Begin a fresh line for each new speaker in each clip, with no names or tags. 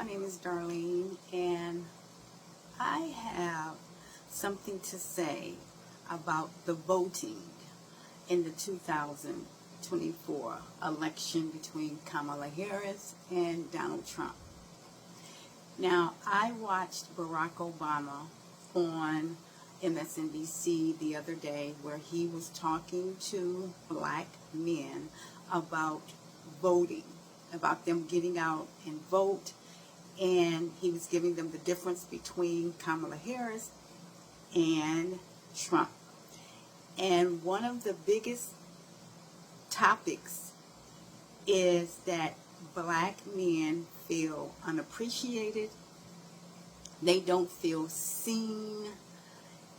My name is Darlene, and I have something to say about the voting in the 2024 election between Kamala Harris and Donald Trump. Now, I watched Barack Obama on MSNBC the other day where he was talking to black men about voting, about them getting out and vote, and he was giving them the difference between Kamala Harris and Trump. And one of the biggest topics is that black men feel unappreciated, they don't feel seen,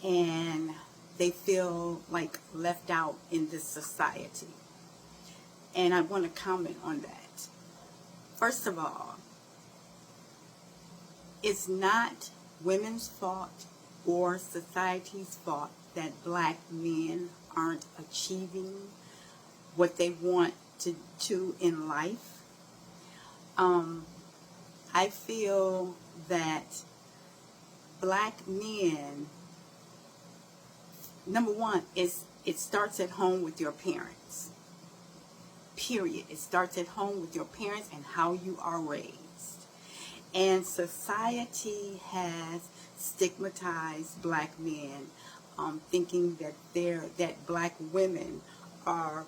and they feel like left out in this society. And I want to comment on that. First of all, it's not women's fault or society's fault that black men aren't achieving what they want to do in life. I feel that black men, number one, it starts at home with your parents. Period. It starts at home with your parents and how you are raised. And society has stigmatized black men, thinking that black women are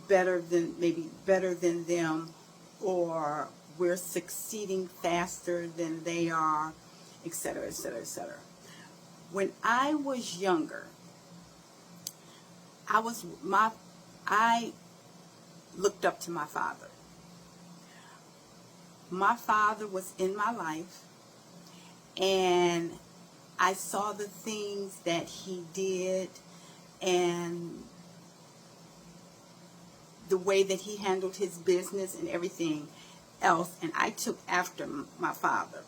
better than them, or we're succeeding faster than they are, etc., etc., etc. When I was younger, I looked up to my father. My father was in my life, and I saw the things that he did and the way that he handled his business and everything else, and I took after my father.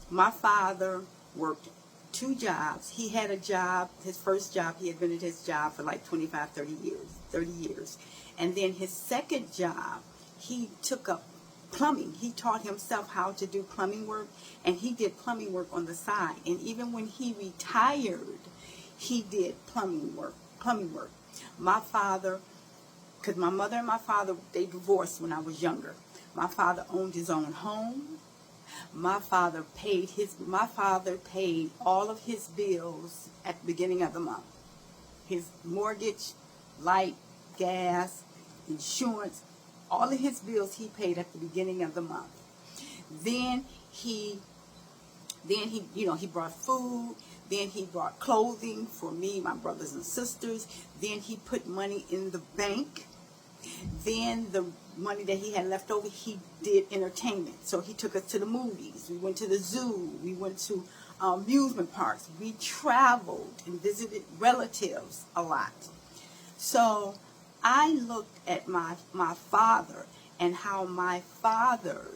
My father worked 2 jobs. He had a job, his first job, he had been at his job for like 25, 30 years. And then his second job, he took up plumbing. He taught himself how to do plumbing work, and he did plumbing work on the side. And even when he retired, he did plumbing work. My father, because my mother and my father, they divorced when I was younger. My father owned his own home. My father paid all of his bills at the beginning of the month. His mortgage, light, gas, insurance, all of his bills he paid at the beginning of the month. Then he brought food. Then he brought clothing for me, my brothers and sisters. Then he put money in the bank. Then the money that he had left over, he did entertainment. So he took us to the movies. We went to the zoo. We went to amusement parks. We traveled and visited relatives a lot. So I looked at my father and how my father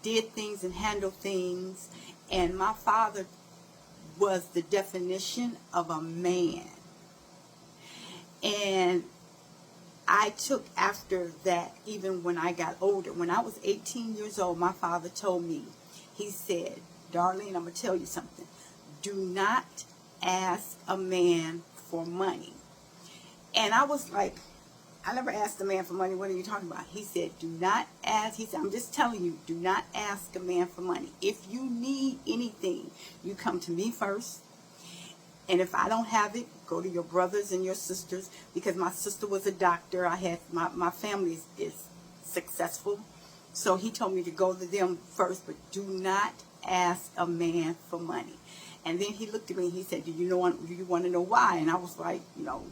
did things and handled things, and my father was the definition of a man. And I took after that even when I got older. When I was 18 years old, my father told me, he said, "Darlene, I'm going to tell you something. Do not ask a man for money." And I was like, I never asked a man for money. What are you talking about? He said, do not ask. He said, I'm just telling you, do not ask a man for money. If you need anything, you come to me first. And if I don't have it, go to your brothers and your sisters, because my sister was a doctor. I had my family is successful. So he told me to go to them first, but do not ask a man for money. And then he looked at me and he said, do you want to know why? And I was like,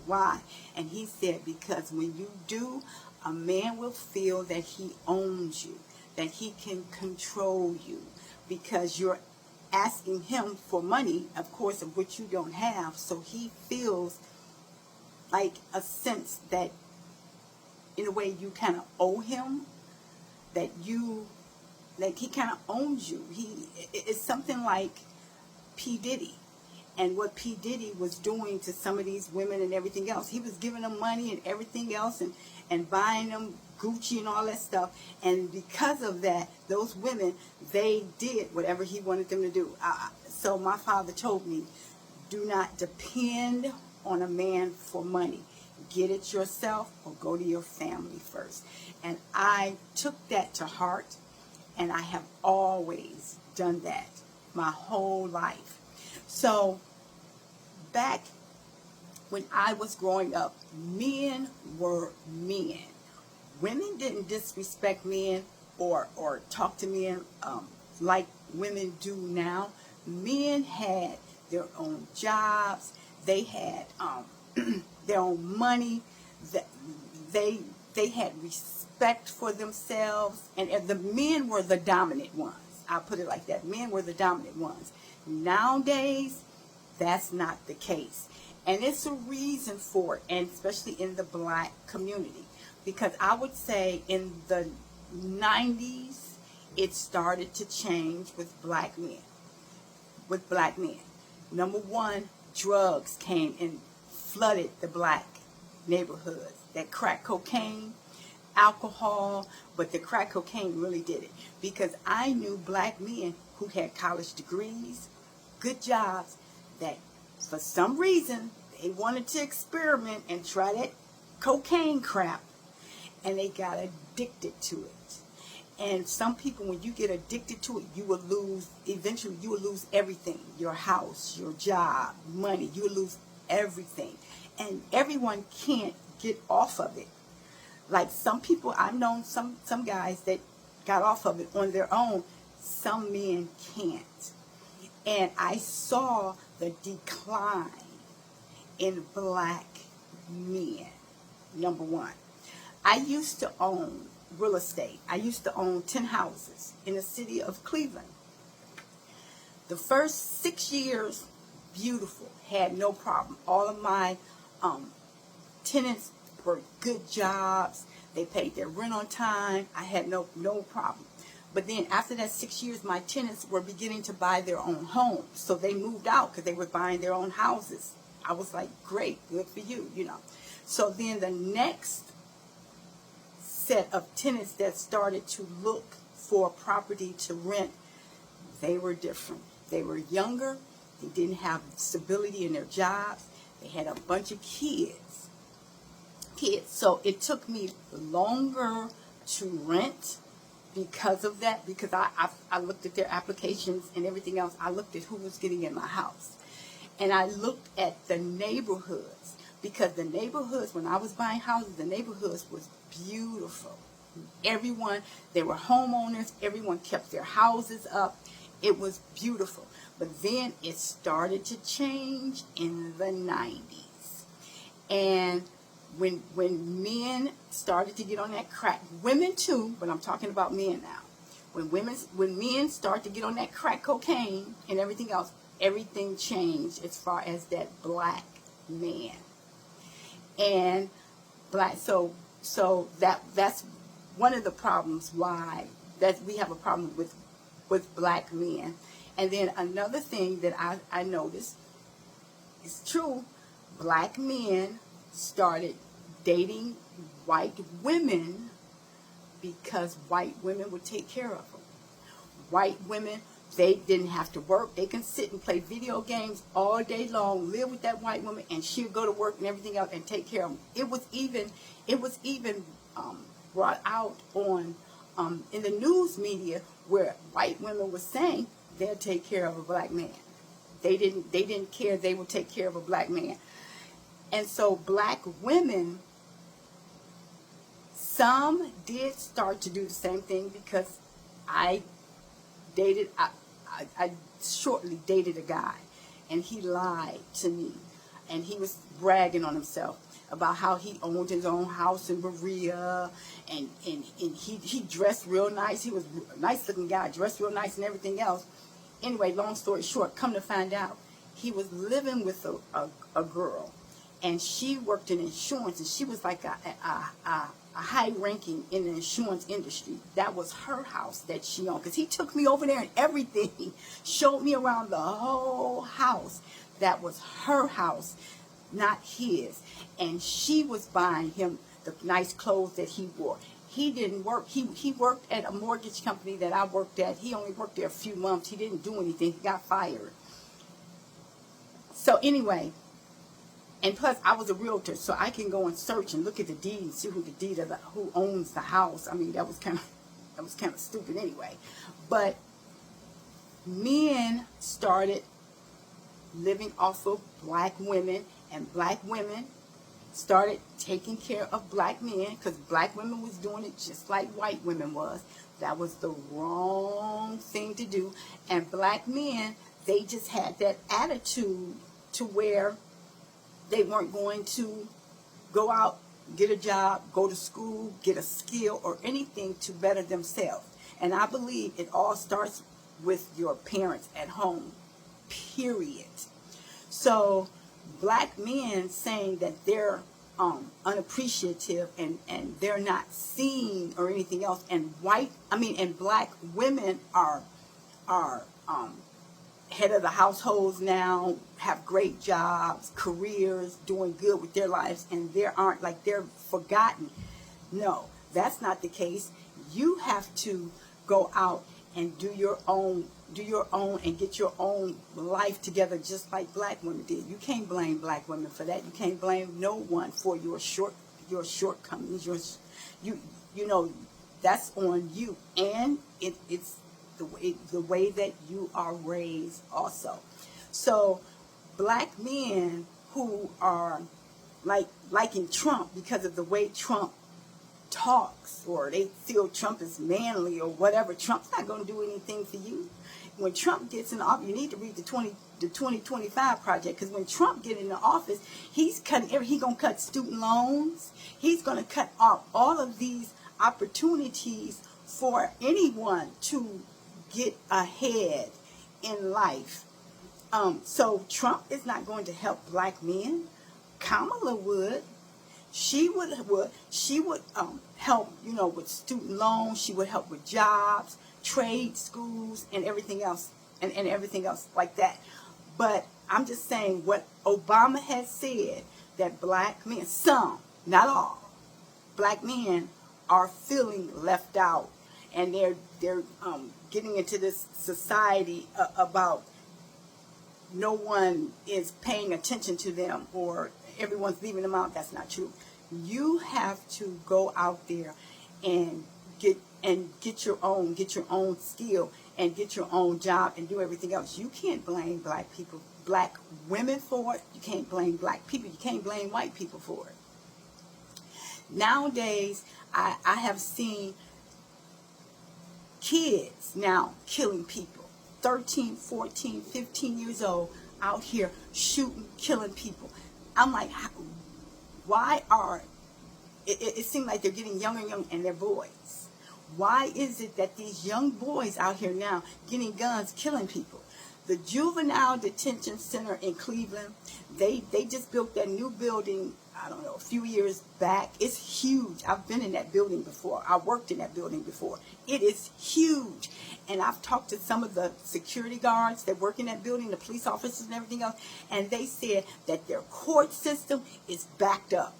why? And he said, because when you do, a man will feel that he owns you, that he can control you, because you're asking him for money, of course, of which you don't have. So he feels like a sense that, in a way, you kind of owe him, that he kind of owns you. It's something like P. Diddy. and what P. Diddy was doing to some of these women and everything else. He was giving them money and everything else, and buying them Gucci and all that stuff. And because of that, those women, they did whatever he wanted them to do. So my father told me, do not depend on a man for money. Get it yourself or go to your family first. And I took that to heart, and I have always done that my whole life. So back when I was growing up, men were men. Women didn't disrespect men or talk to men like women do now. Men had their own jobs. They had their own money. They had respect for themselves, and the men were the dominant ones. I'll put it like that. Men were the dominant ones. Nowadays, that's not the case. And it's a reason for it, and especially in the black community. Because I would say in the 90s, it started to change with black men. Number one, drugs came and flooded the black neighborhoods. That crack cocaine, alcohol, but the crack cocaine really did it. Because I knew black men who had college degrees, good jobs, that for some reason they wanted to experiment and try that cocaine crap, and they got addicted to it. And some people, when you get addicted to it, eventually you will lose everything. Your house, your job, money, you will lose everything. And everyone can't get off of it. Like some people, I've known some guys that got off of it on their own. Some men can't. And I saw the decline in black men. Number one, I used to own real estate. I used to own 10 houses in the city of Cleveland. The first 6 years, beautiful, had no problem. All of my tenants were good jobs. They paid their rent on time. I had no problem. But then after that 6 years, my tenants were beginning to buy their own homes. So they moved out because they were buying their own houses. I was like, great, good for you, you know. So then the next set of tenants that started to look for property to rent, they were different. They were younger. They didn't have stability in their jobs. They had a bunch of kids. So it took me longer to rent because of that, because I looked at their applications and everything else. I looked at who was getting in my house. And I looked at the neighborhoods, because the neighborhoods, when I was buying houses, the neighborhoods was beautiful. Everyone, they were homeowners. Everyone kept their houses up. It was beautiful. But then it started to change in the 90s. And when men started to get on that crack, women too, but I'm talking about men now. When men start to get on that crack cocaine and everything else, everything changed as far as that black man. And so that's one of the problems why that we have a problem with black men. And then another thing that I noticed, it's true, black men started dating white women because white women would take care of them. White women, they didn't have to work. They can sit and play video games all day long, live with that white woman, and she'll go to work and everything else and take care of them. It was even brought out on in the news media where white women were saying they'll take care of a black man. They didn't care. They would take care of a black man. And so black women, some did start to do the same thing, because I shortly dated a guy, and he lied to me, and he was bragging on himself about how he owned his own house in Berea, and he dressed real nice. He was a nice looking guy, dressed real nice and everything else. Anyway, long story short, come to find out, he was living with a girl, and she worked in insurance, and she was like a high ranking in the insurance industry. That was her house that she owned, because he took me over there and everything, showed me around the whole house. that was her house, not his. And she was buying him the nice clothes that he wore. He didn't work. He worked at a mortgage company that I worked at. He only worked there a few months. He didn't do anything. He got fired. So anyway, and plus I was a realtor, so I can go and search and look at the deed and see who owns the house. I mean, that was kind of stupid anyway. But men started living off of black women, and black women started taking care of black men, because black women was doing it just like white women was. That was the wrong thing to do. And black men, they just had that attitude to where they weren't going to go out, get a job, go to school, get a skill or anything to better themselves. And I believe it all starts with your parents at home, period. So black men saying that they're unappreciative and they're not seen or anything else, and black women are head of the households now, have great jobs, careers, doing good with their lives, and they're forgotten. No, that's not the case. You have to go out and do your own and get your own life together, just like black women did. You can't blame black women for that. You can't blame no one for your shortcomings. You know that's on you, and it's the way that you are raised also. So black men who are liking Trump because of the way Trump talks, or they feel Trump is manly or whatever, Trump's not going to do anything for you. When Trump gets in office, you need to read the 2025 project, because when Trump get in the office, he's going to cut student loans. He's going to cut off all of these opportunities for anyone to get ahead in life. So Trump is not going to help black men. Kamala would. She would help, with student loans. She would help with jobs, trade schools, and everything else, and everything else like that. But I'm just saying what Obama has said, that black men, some, not all, black men are feeling left out, and they're getting into this society about no one is paying attention to them, or everyone's leaving them out. That's not true. You have to go out there and get your own skill, and get your own job, and do everything else. You can't blame black people, black women for it. You can't blame black people. You can't blame white people for it. Nowadays, I have seen kids now killing people, 13, 14, 15 years old, out here shooting, killing people. I'm like, why it seems like they're getting younger and younger, and they're boys. Why is it that these young boys out here now getting guns, killing people? The juvenile detention center in Cleveland, they just built that new building, I don't know, a few years back. It's huge. I've been in that building before. I worked in that building before. It is huge. And I've talked to some of the security guards that work in that building, the police officers and everything else, and they said that their court system is backed up.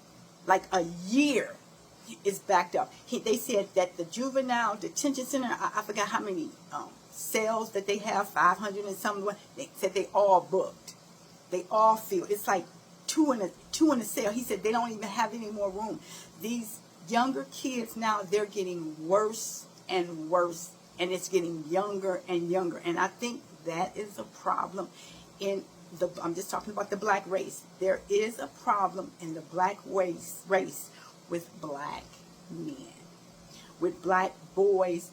Like a year is backed up. They said that the juvenile detention center, I forgot how many cells that they have, 500 and something. They said they all booked. They all filled. It's like two in a cell. He said they don't even have any more room. These younger kids now, they're getting worse and worse, and it's getting younger and younger. And I think that is a problem I'm just talking about the black race. There is a problem in the black race with black men, with black boys,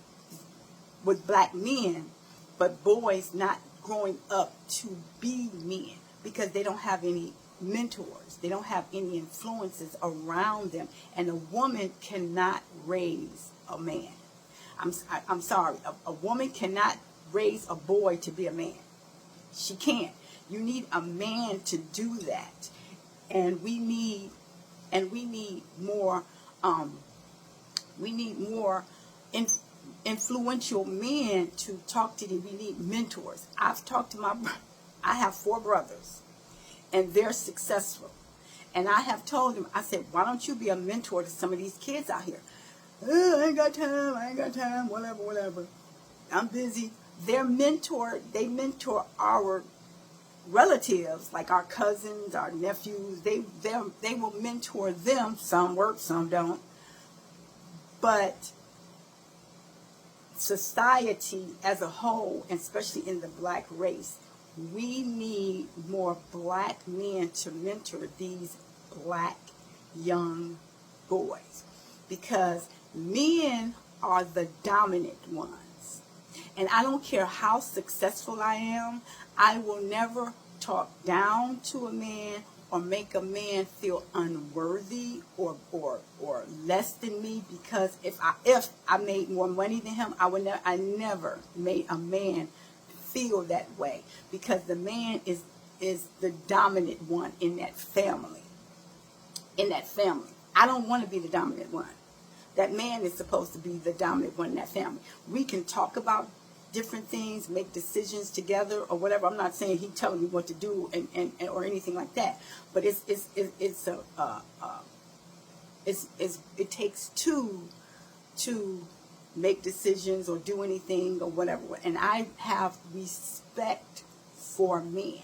with black men, but boys not growing up to be men, because they don't have any mentors. They don't have any influences around them. And a woman cannot raise a man. I'm sorry. A woman cannot raise a boy to be a man. She can't. You need a man to do that. And we need more influential men to talk to them. We need mentors. I have 4 brothers. and they're successful. And I have told them, I said, why don't you be a mentor to some of these kids out here? Oh, I ain't got time, whatever. I'm busy. They mentor our relatives, like our cousins, our nephews. They will mentor them. Some work, some don't. But society as a whole, and especially in the black race, we need more black men to mentor these black young boys, because men are the dominant ones. And I don't care how successful I am, I will never talk down to a man or make a man feel unworthy or less than me, because if I made more money than him, I never made a man feel that way, because the man is the dominant one in that family. I don't want to be the dominant one. That man is supposed to be the dominant one in that family. We can talk about different things, make decisions together or whatever. I'm not saying he telling me what to do and or anything like that. But it takes two to make decisions or do anything or whatever. And I have respect for men.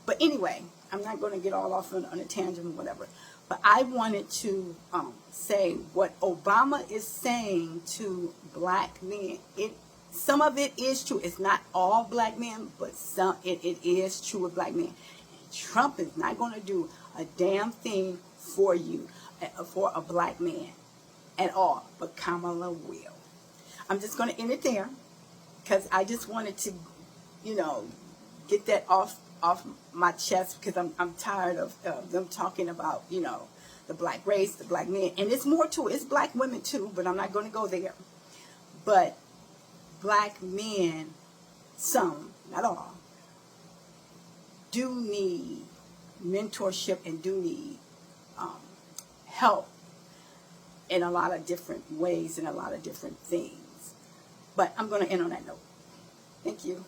But anyway, I'm not going to get all off on a tangent or whatever. But I wanted to say what Obama is saying to black men. Some of it is true. It's not all black men, but it is true of black men. Trump is not going to do a damn thing for you, for a black man at all. But Kamala will. I'm just going to end it there, because I just wanted to, get that off my chest, because I'm tired of them talking about, the black race, the black men. And it's more to it. It's black women too, but I'm not going to go there. But black men, some, not all, do need mentorship and do need help in a lot of different ways and a lot of different things. But I'm going to end on that note. Thank you.